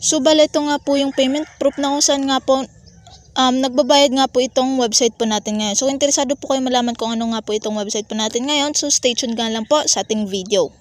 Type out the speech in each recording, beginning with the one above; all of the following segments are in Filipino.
So bale ito nga po yung payment proof na kung saan nga po nagbabayad nga po itong website po natin ngayon. So interesado po kayo malaman kung ano nga po itong website po natin ngayon. So stay tuned nga lang po sa ating video.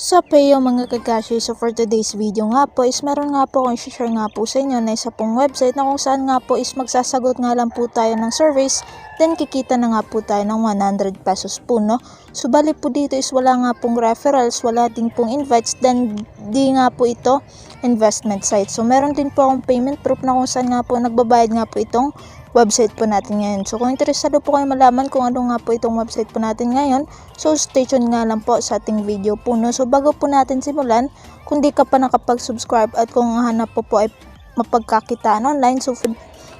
Sa Payo mga kagashi, so for today's video nga po is meron nga po akong share nga po sa inyo na isa pong website na kung saan nga po is magsasagot nga lang po tayo ng surveys, then kikita na nga po tayo ng 100 pesos po, no? So bali po dito is wala nga pong referrals, wala din pong invites, then di nga po ito investment site. So meron din po akong payment proof na kung saan nga po nagbabayad nga po itong website po natin ngayon. So kung interesado po kayo malaman kung ano nga po itong website po natin ngayon, so stay tuned nga lang po sa ating video po, no? So bago po natin simulan, kung di ka pa nakapag-subscribe at kung hanap po ay mapagkakitaan online, so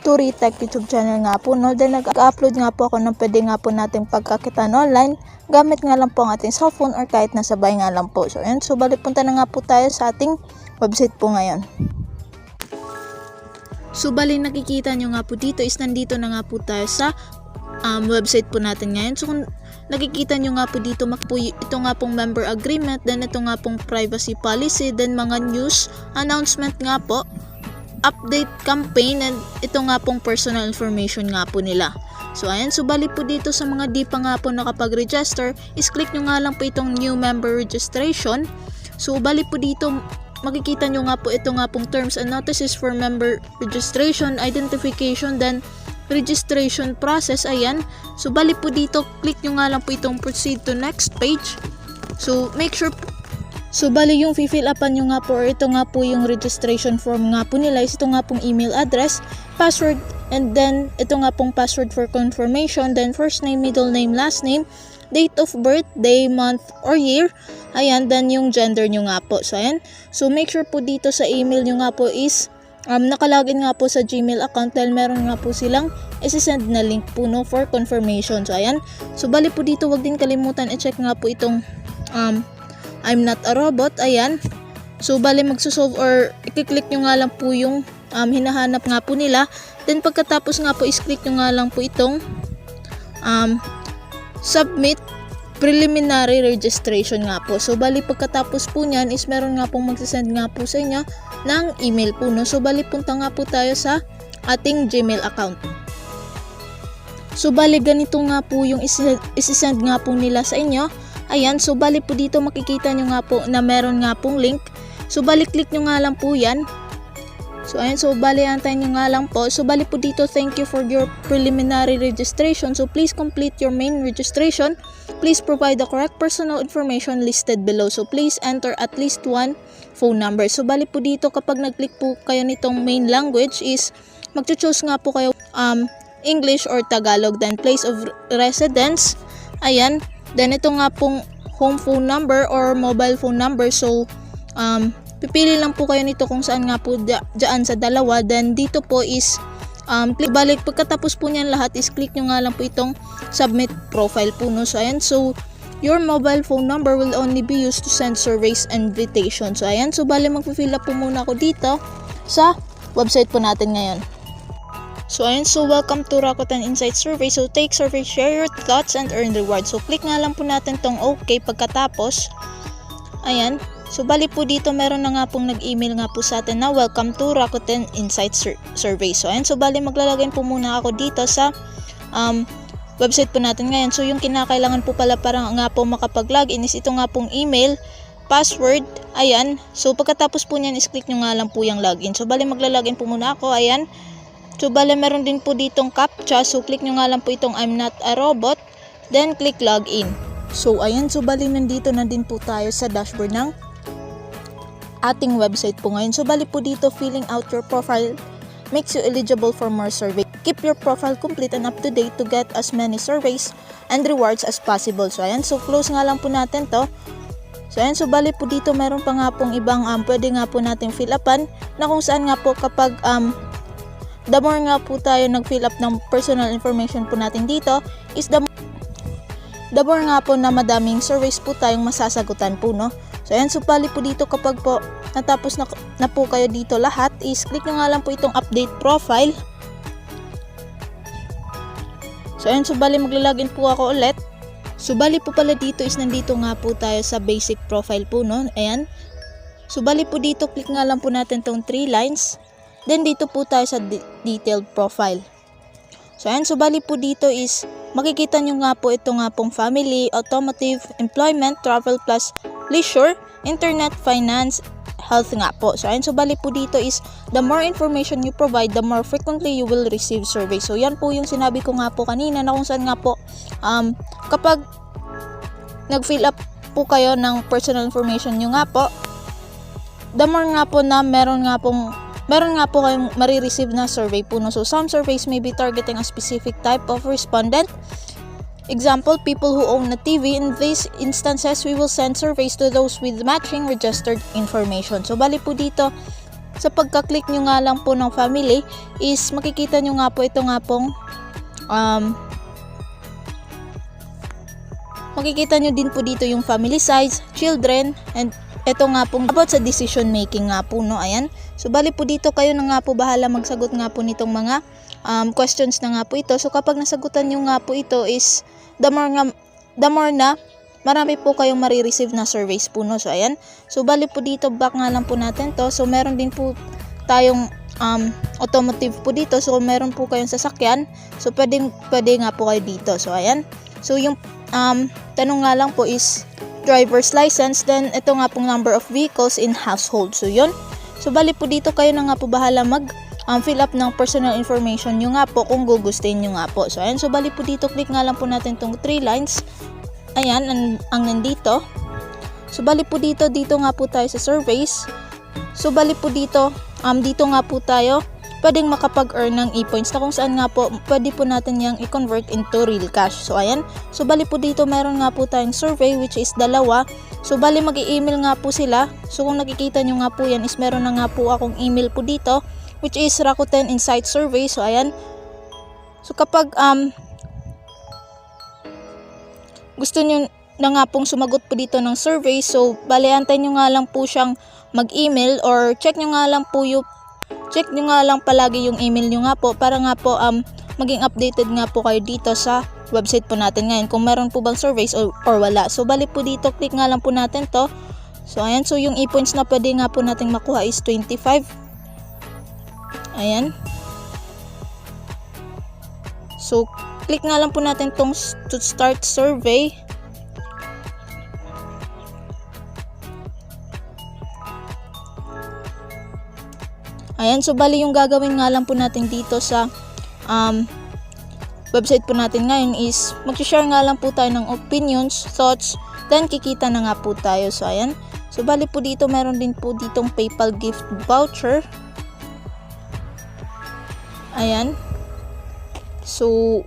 Turi Tech YouTube channel nga po, no? Then nag-upload nga po ako ng pwede nga po nating pagkakitaan online gamit nga lang po ang ating cellphone or kahit nasa bahay nga lang po. So ayan, so balik punta na nga po tayo sa ating website po ngayon. So bali nakikita nyo nga po dito is nandito na nga po tayo sa website po natin ngayon. So kung nakikita nyo nga po dito ito nga pong member agreement, then ito nga pong privacy policy, then mga news, announcement nga po, update campaign, and ito nga pong personal information nga po nila. So ayan, so bali po dito sa mga di pa nga po nakapag-register is click nyo nga lang po itong new member registration. So bali po dito makikita nyo nga po ito nga pong terms and notices for member registration, identification, then registration process. Ayan, so bali po dito click nyo nga lang po itong proceed to next page. So make sure so bali yung fill upan nyo nga po or ito nga po yung registration form nga po nila is ito nga pong email address, password, and then ito nga pong password for confirmation, then first name, middle name, last name, date of birth, day, month, or year. Ayan, then yung gender nyo nga po. So ayan, so make sure po dito sa email nyo nga po is nakalagin nga po sa Gmail account dahil meron nga po silang isi-send na link po, no, for confirmation. So ayan, so bali po dito wag din kalimutan i-check nga po itong I'm not a robot. Ayan, so bali magsusolve or i-click nyo nga lang po yung hinahanap nga po nila, then pagkatapos nga po is-click nyo nga lang po itong submit preliminary registration nga po. So bali pagkatapos po niyan is meron nga pong magsisend nga po sa inyo ng email po, no? So bali punta nga po tayo sa ating Gmail account. So bali ganito nga po yung isisend nga po nila sa inyo. Ayan, so bali po dito makikita nyo nga po na meron nga pong link. So bali click nyo nga lang po yan. So ayan, so bali antayin nyo nga lang po. So bali po dito, thank you for your preliminary registration. So please complete your main registration. Please provide the correct personal information listed below. So please enter at least one phone number. So bali po dito kapag nag-click po kayo nitong main language is mag-choose nga po kayo English or Tagalog, then place of residence. Ayan, then ito nga pong home phone number or mobile phone number. So pipili lang po kayo nito kung saan nga po dyan sa dalawa. Then dito po is click balik. Pagkatapos po niyan lahat is click nyo nga lang po itong submit profile po, no? So ayan, so your mobile phone number will only be used to send surveys and invitations. So ayan, so bali magpifill up po muna ako dito sa website po natin ngayon. So ayan, so welcome to Rakuten Insight Survey. So take survey, share your thoughts, and earn rewards. So click nga lang po natin tong okay pagkatapos. Ayan, so bali po dito meron na nga pong nag-email nga po sa atin na welcome to Rakuten Insight Survey. So ayan, so bali maglalagay po muna ako dito sa website po natin ngayon. So yung kinakailangan po pala para nga po makapag-login is ito nga pong email, password. Ayan, so pagkatapos po niyan is click nyo nga lang po yung login. So bali maglalagin po muna ako. Ayan, so bali meron din po ditong captcha. So click nyo nga lang po itong I'm not a robot, then click login. So ayan, so bali nandito na din po tayo sa dashboard ng ating website po ngayon. So bali po dito, filling out your profile makes you eligible for more survey. Keep your profile complete and up to date to get as many surveys and rewards as possible. So ayan, so close nga lang po natin to. So ayan, so bali po dito meron pa nga pong ibang pwede nga po natin fill upan na kung saan nga po kapag the more nga po tayo nag-fill up ng personal information po natin dito is the more nga po na madaming surveys po tayong masasagutan po, no. So ayan, so bali po dito kapag po natapos na po kayo dito lahat, is click nyo nga lang po itong update profile. So ayan, so bali maglalagin po ako ulit. So bali po pala dito is nandito nga po tayo sa basic profile po, no. Ayan. So bali po dito, click nga lang po natin tong 3 lines. Then dito po tayo sa detailed profile. So ayan, so bali po dito is makikita nyo nga po ito nga pong family, automotive, employment, travel plus leisure, internet, finance, health nga po. So ayan, so bali po dito is the more information you provide, the more frequently you will receive survey. So yan po yung sinabi ko nga po kanina na kung saan nga po kapag nag-fill up po kayo ng personal information nyo nga po, the more nga po na meron nga po kayong marireceive na survey po, no. So some surveys may be targeting a specific type of respondent. Example, people who own a TV. In these instances, we will send surveys to those with matching registered information. So bali po dito, sa pagka-click nyo nga lang po ng family, is makikita nyo nga po ito nga pong makikita nyo din po dito yung family size, children, and ito nga pong about sa decision making nga po, no. Ayan. So bali po dito kayo na nga po bahala magsagot nga po nitong mga questions na nga po ito. So kapag nasagutan nyo nga po ito is the more na marami po kayong marireceive na surveys po, no. So ayan. So bali po dito, back nga lang po natin to. So meron din po tayong automotive po dito. So meron po kayong sasakyan. So pwede nga po kayo dito. So ayan. So yung tanong nga lang po is driver's license, then ito nga pong number of vehicles in household. So yun. So bali po dito kayo na nga po bahala mag fill up ng personal information nyo nga po kung gugustuhin nyo nga po. So ayan, so bali po dito, click nga lang po natin tong 3 lines. Ayan, ang nandito. So bali po dito nga po tayo sa surveys. So bali po dito, dito nga po tayo pwedeng makapag-earn ng e-points na kung saan nga po pwede po natin yung i-convert into real cash. So ayan, so bali po dito meron nga po tayong survey which is 2. So bali mag-i-email nga po sila. So kung nakikita nyo nga po yan is meron na nga po akong email po dito which is Rakuten Insight Survey. So ayan, so kapag gusto nyo na nga pong sumagot po dito ng survey, so bali antayin nyo nga lang po siyang mag-email or check nyo nga lang palagi yung email nyo nga po para nga po maging updated nga po kayo dito sa website po natin ngayon kung meron po bang surveys or wala. So bali po dito, click nga lang po natin to. So ayan, so yung e-points na pwede nga po natin makuha is 25. Ayan. So click nga lang po natin tong to start survey. Ayan, so bali yung gagawin nga lang po natin dito sa website po natin ngayon is mag-share nga lang po tayo ng opinions, thoughts, then kikita na nga po tayo. So ayan, so bali po dito meron din po ditong PayPal gift voucher. Ayan, so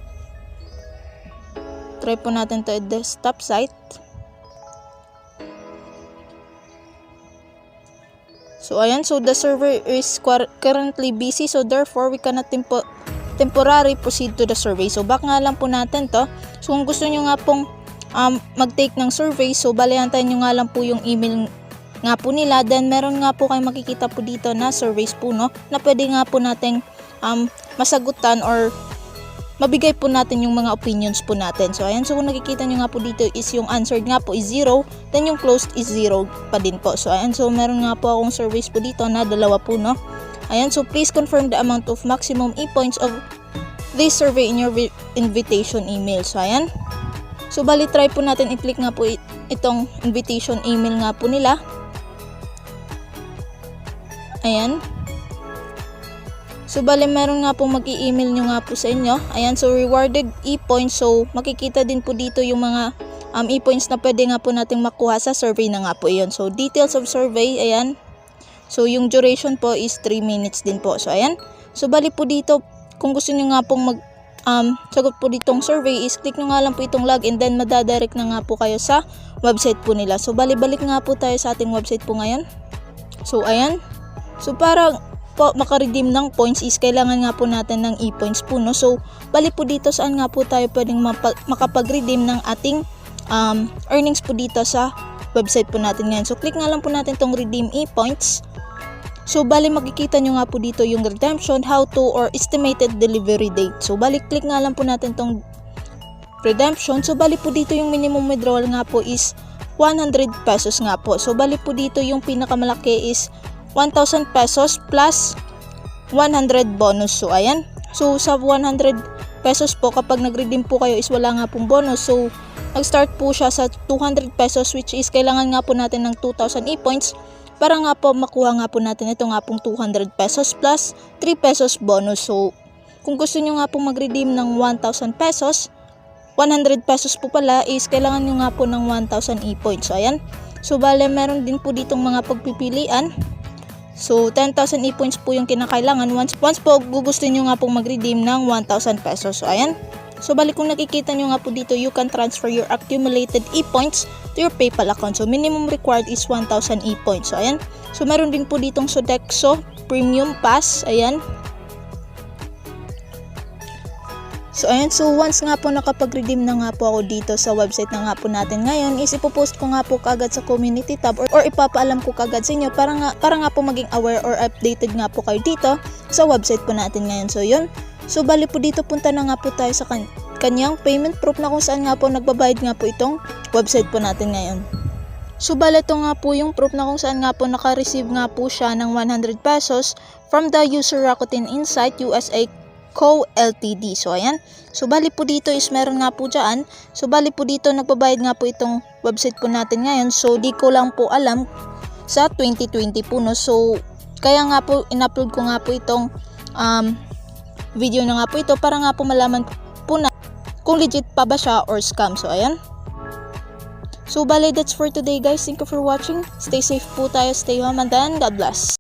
try po natin to at desktop site. So ayan, so the server is currently busy, so therefore we cannot temporarily proceed to the survey. So back nga lang po natin to. So kung gusto nyo nga pong mag-take ng survey, so baliantayin nyo nga lang po yung email nga po nila. Then meron nga po kayong makikita po dito na surveys po, no, na pwede nga po nating masagutan or mabigay po natin yung mga opinions po natin. So ayan, so kung nakikita nyo nga po dito is yung answered nga po is 0, then yung closed is 0 pa din po. So ayan, so meron nga po akong surveys po dito na 2 po, no. Ayan, so please confirm the amount of maximum e-points of this survey in your invitation email. So ayan, so bali try po natin i-click nga po itong invitation email nga po nila. Ayan, so bali meron nga po mag-i-email nyo nga po sa inyo. Ayan, so rewarded e-points. So makikita din po dito yung mga e-points na pwede nga po nating makuha sa survey na nga po iyon. So details of survey, ayan. So yung duration po is 3 minutes din po. So ayan, so bali po dito kung gusto nyo nga pong sagot po ditong survey is click nyo nga lang po itong login, then madadirect na nga po kayo sa website po nila. So balik nga po tayo sa ating website po ngayon. So ayan, so para po makaredeem ng points is kailangan nga po natin ng e-points po, no. So bali po dito saan nga po tayo pwedeng makapag-redeem ng ating earnings po dito sa website po natin ngayon. So click nga lang po natin tong redeem e-points. So bali makikita nyo nga po dito yung redemption, how to, or estimated delivery date. So bali click nga lang po natin tong redemption. So bali po dito yung minimum withdrawal nga po is 100 pesos nga po. So bali po dito yung pinakamalaki is 1,000 pesos plus 100 bonus. So ayan. So sa 100 pesos po kapag nag-redeem po kayo is wala nga pong bonus. So nag-start po siya sa 200 pesos which is kailangan nga po natin ng 2,000 e-points para nga po makuha nga po natin ito nga pong 200 pesos plus 3 pesos bonus. So kung gusto nyo nga pong mag-redeem ng 1,000 pesos, 100 pesos po pala is kailangan nyo nga po ng 1,000 e-points. So ayan. So bale meron din po ditong mga pagpipilian. So 10,000 e-points po yung kinakailangan once po gusto nyo nga pong mag-redeem ng 1,000 pesos. So ayan. So bali kung nakikita nyo nga po dito, you can transfer your accumulated e-points to your PayPal account. So minimum required is 1,000 e-points. So ayan. So meron din po ditong Sodexo Premium Pass. Ayan. So ayan, so once nga po nakapag-redeem na nga po ako dito sa website na nga po natin ngayon, is ipopost ko nga po kagad sa community tab or ipapaalam ko kagad sa inyo para nga po maging aware or updated nga po kayo dito sa website po natin ngayon. So yun, so bali po dito punta na nga po tayo sa kanyang payment proof na kung saan nga po nagbabayad nga po itong website po natin ngayon. So bali ito nga po yung proof na kung saan nga po naka-receive nga po siya ng 100 pesos from the user Rakuten Insight USA Co. Ltd. So ayan. So bali po dito is meron nga po dyan. So bali po dito nagbabayad nga po itong website po natin ngayon. So di ko lang po alam sa 2020 po no. So kaya nga po in-upload ko nga po itong video na nga po ito para nga po malaman po na kung legit pa ba siya or scam. So ayan. So bali that's for today guys. Thank you for watching. Stay safe po tayo. Stay home and then God bless.